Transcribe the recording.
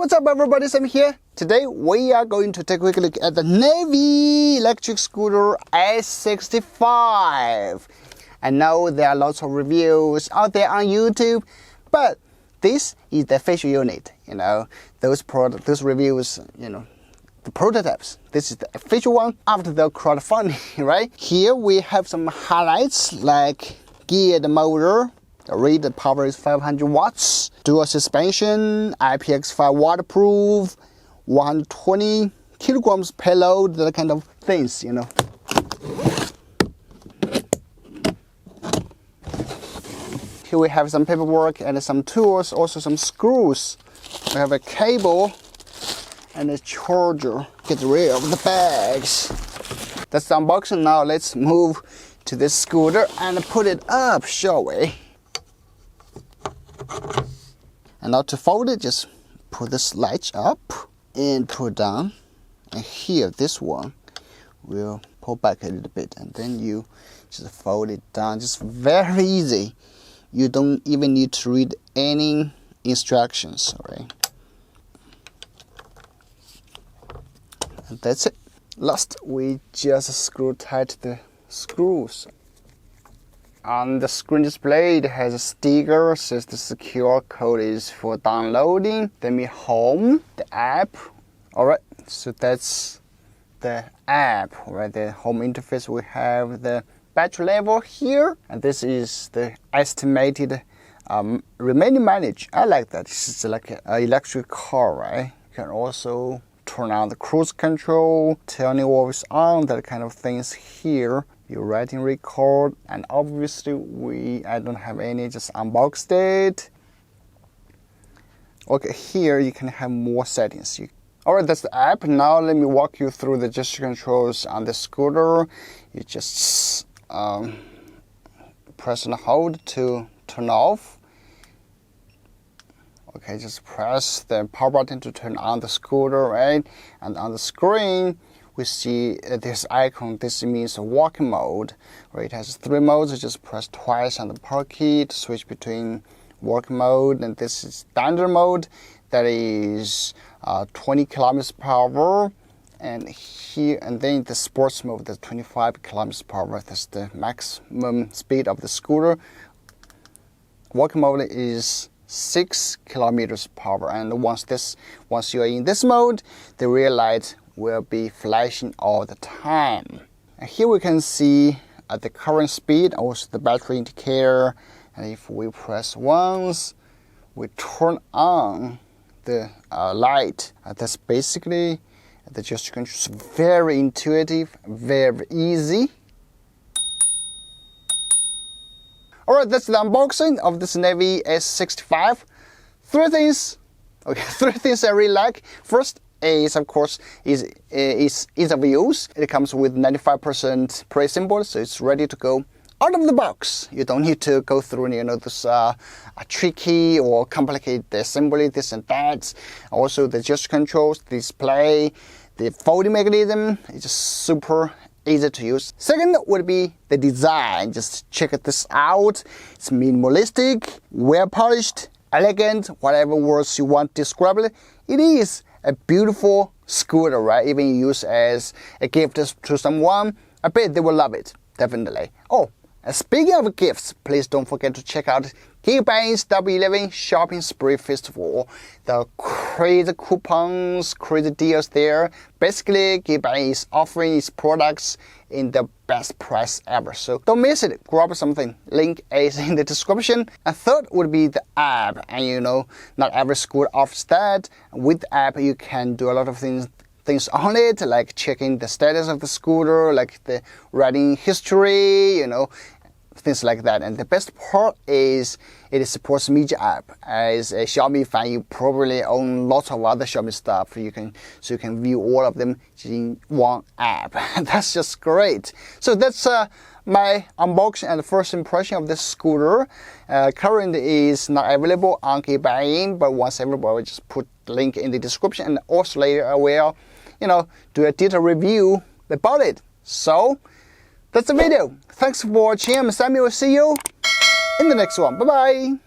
What's up everybody, Sam here. Today we are going to take a quick look at the NAVEE electric scooter S65. I know there are lots of reviews out there on YouTube, but this is the official unit, those reviews, the prototypes. This is the official one after the crowdfunding, right? Here we have some highlights like geared motor. The rated power is 500 watts, dual suspension, IPX5 waterproof, 120 kilograms payload, that kind of things, Here we have some paperwork and some tools, also some screws. We have a cable and a charger. Get rid of the bags. That's the unboxing. Now let's move to this scooter and put it up, shall we? And now to fold it, just put this latch up and pull down. And here, this one will pull back a little bit, and then you just fold it down. Just very easy. You don't even need to read any instructions, alright? And that's it. Last, we just screw tight the screws. On the screen display, it has a sticker, says the secure code is for downloading. Then we home, the app. Alright, so that's the app, right? The home interface. We have the battery level here, and this is the estimated remaining mileage. I like that. This is like an electric car, right? You can also turn on the cruise control, turn it always on, that kind of things here. You writing record, and obviously I don't have any, just unboxed it. Okay, here you can have more settings. Alright, that's the app. Now let me walk you through the gesture controls on the scooter. You just press and hold to turn off. Okay, just press the power button to turn on the scooter, right? And on the screen, we see this icon. This means walking mode, right? It has 3 modes. You just press twice on the power key to switch between walking mode, and this is standard mode. That is 20 kilometers per hour, and here, and then the sports mode, that's 25 kilometers per hour. That's the maximum speed of the scooter. Walking mode is 6 kilometers per hour, and once you are in this mode, the rear light will be flashing all the time. And here we can see the current speed, also the battery indicator. And if we press once, we turn on the light. That's basically the gesture control. Very intuitive, very easy. Alright, that's the unboxing of this NAVEE S65. Three things I really like. First is, of course, is ease of use. It comes with 95% pre-assembled, so it's ready to go out of the box. You don't need to go through, this tricky or complicated assembly, this and that. Also, the gesture controls, display, the folding mechanism is just super easy to use. Second would be the design. Just check this out. It's minimalistic, well polished, elegant, whatever words you want to describe it. It is a beautiful scooter, right? Even use as a gift to someone, I bet they will love it, definitely. Oh, and speaking of gifts, please don't forget to check out Geekbuying's W11 Shopping Spree Festival. The crazy coupons, crazy deals there. Basically, Geekbuying is offering its products in the best price ever. So don't miss it. Grab something. Link is in the description. And third would be the app. And not every scooter offers that. With the app, you can do a lot of things on it, like checking the status of the scooter, like the riding history, things like that. And the best part is it supports media app. As a Xiaomi fan, you probably own lots of other Xiaomi stuff. So you can view all of them in one app. That's just great. So that's my unboxing and first impression of this scooter. Currently is not available on Geekbuying, but once available, I will just put the link in the description, and also later I will do a detailed review about it. So that's the video. Thanks for watching. I'm Samuel. See you in the next one. Bye bye.